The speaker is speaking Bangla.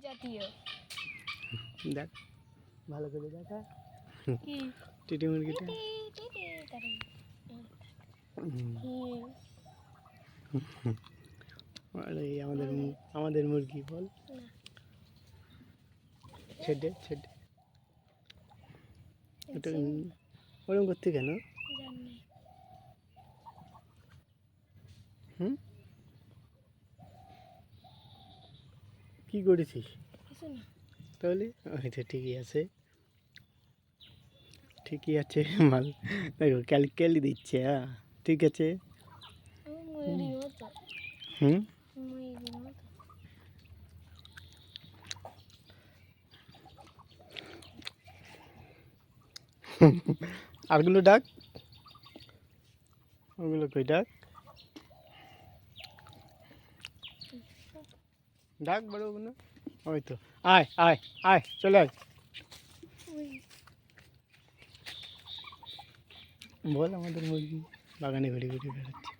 জাতীয়। দেখ ভালো করে দেখা কি টিটি মুরগিটা। আরে আমাদের মুরগি বল ছেড়ে ছেড়ে ওটা ওরকম করতে কেন? হুম কি করেছিস তাহলে? ওইটা ঠিকই আছে ঠিকই আছে মাল দেখো ক্যালি দিচ্ছে। হ্যাঁ ঠিক আছে। হুম আরগুলো ডাক ওগুলো কই ডাক ডাক বড় ওগুলো ওই তো আয় আয় আয় চলে আয় বল আমাদের মুরগি বাগানে ঘুরে ঘুরে বেড়াচ্ছে।